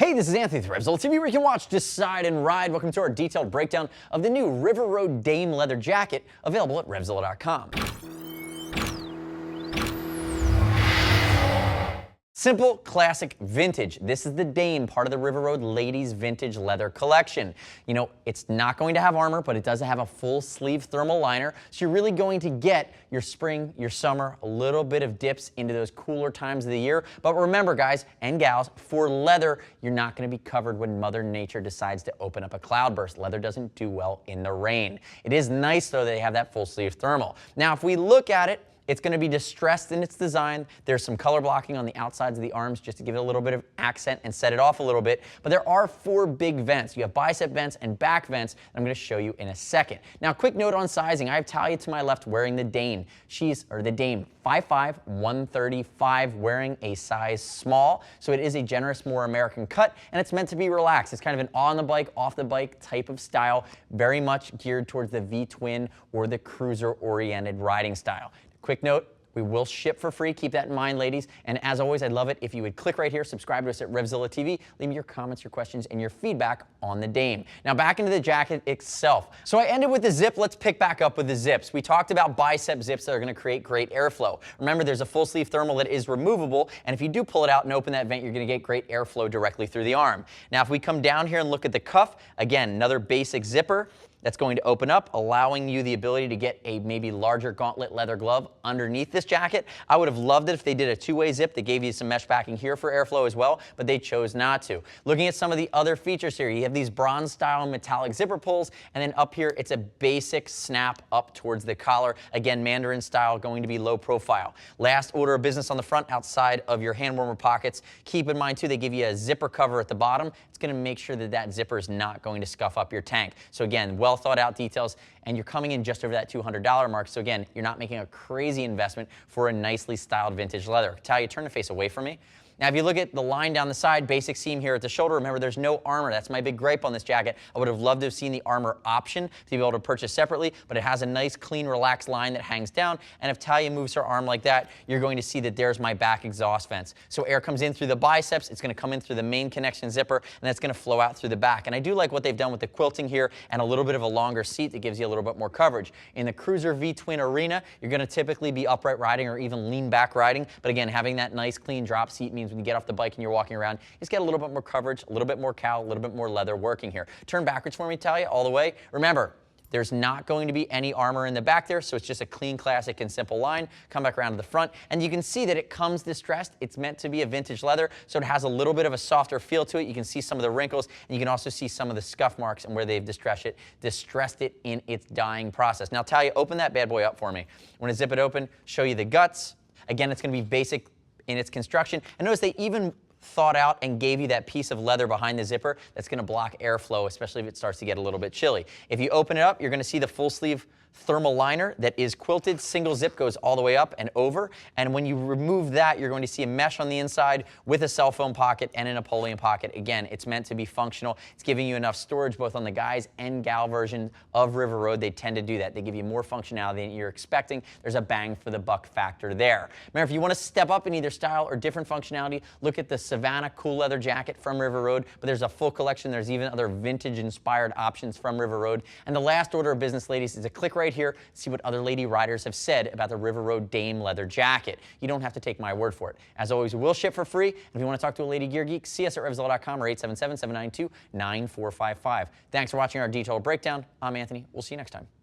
Hey, this is Anthony with RevZilla TV, where you can watch, decide, and ride. Welcome to our detailed breakdown of the new River Road Dame leather jacket, available at RevZilla.com. Simple, classic, vintage. This is the Dame, part of the River Road Ladies Vintage Leather Collection. You know, it's not going to have armor, but it does have a full sleeve thermal liner, so you're really going to get your spring, your summer, a little bit of dips into those cooler times of the year. But remember, guys and gals, for leather, you're not going to be covered when Mother Nature decides to open up a cloudburst. Leather doesn't do well in the rain. It is nice, though, that they have that full sleeve thermal. Now, if we look at it, it's going to be distressed in its design. There's some color blocking on the outsides of the arms just to give it a little bit of accent and set it off a little bit. But there are four big vents. You have bicep vents and back vents that I'm going to show you in a second. Now, quick note on sizing. I have Talia to my left wearing the Dame. The Dame 5'5", 135, wearing a size small. So it is a generous, more American cut, and it's meant to be relaxed. It's kind of an on the bike, off the bike type of style, very much geared towards the V-twin or the cruiser-oriented riding style. Quick note, we will ship for free. Keep that in mind, ladies. And as always, I'd love it if you would click right here, subscribe to us at RevZilla TV, leave me your comments, your questions, and your feedback on the Dame. Now back into the jacket itself. So I ended with the zip. Let's pick back up with the zips. We talked about bicep zips that are going to create great airflow. Remember, there's a full sleeve thermal that is removable, and if you do pull it out and open that vent, you're going to get great airflow directly through the arm. Now if we come down here and look at the cuff, again, another basic zipper that's going to open up, allowing you the ability to get a maybe larger gauntlet leather glove underneath this jacket. I would have loved it if they did a two-way zip that gave you some mesh backing here for airflow as well, but they chose not to. Looking at some of the other features here, you have these bronze style metallic zipper pulls, and then up here it's a basic snap up towards the collar. Again, Mandarin style, going to be low profile. Last order of business on the front, outside of your hand warmer pockets. Keep in mind too, they give you a zipper cover at the bottom. It's going to make sure that that zipper is not going to scuff up your tank. So again, well thought out details, and you're coming in just over that $200 mark. So again, you're not making a crazy investment for a nicely styled vintage leather. Talia, turn the face away from me. Now, if you look at the line down the side, basic seam here at the shoulder, remember there's no armor. That's my big gripe on this jacket. I would have loved to have seen the armor option to be able to purchase separately, but it has a nice, clean, relaxed line that hangs down. And if Talia moves her arm like that, you're going to see that there's my back exhaust vents. So air comes in through the biceps, it's going to come in through the main connection zipper, and that's going to flow out through the back. And I do like what they've done with the quilting here and a little bit of a longer seat that gives you a little bit more coverage. In the cruiser V-twin arena, you're going to typically be upright riding or even lean back riding. But again, having that nice, clean drop seat means when you get off the bike and you're walking around, you just get a little bit more coverage, a little bit more cowl, a little bit more leather working here. Turn backwards for me, Talia, all the way. Remember, there's not going to be any armor in the back there, so it's just a clean, classic, and simple line. Come back around to the front, and you can see that it comes distressed. It's meant to be a vintage leather, so it has a little bit of a softer feel to it. You can see some of the wrinkles, and you can also see some of the scuff marks and where they've distressed it in its dyeing process. Now, Talia, open that bad boy up for me. When I zip it open, show you the guts. Again, it's going to be basic in its construction. And notice they even thought out and gave you that piece of leather behind the zipper that's going to block airflow, especially if it starts to get a little bit chilly. If you open it up, you're going to see the full sleeve thermal liner that is quilted. Single zip goes all the way up and over, and when you remove that, you're going to see a mesh on the inside with a cell phone pocket and a Napoleon pocket. Again, it's meant to be functional. It's giving you enough storage both on the guys and gal version of River Road. They tend to do that. They give you more functionality than you're expecting. There's a bang for the buck factor there. Remember, if you want to step up in either style or different functionality, look at the Savannah cool leather jacket from River Road, but there's a full collection. There's even other vintage inspired options from River Road. And the last order of business, ladies, is a click right here, see what other lady riders have said about the River Road Dame leather jacket. You don't have to take my word for it. As always, we will ship for free. If you want to talk to a lady gear geek, see us at RevZilla.com or 877-792-9455. Thanks for watching our detailed breakdown. I'm Anthony. We'll see you next time.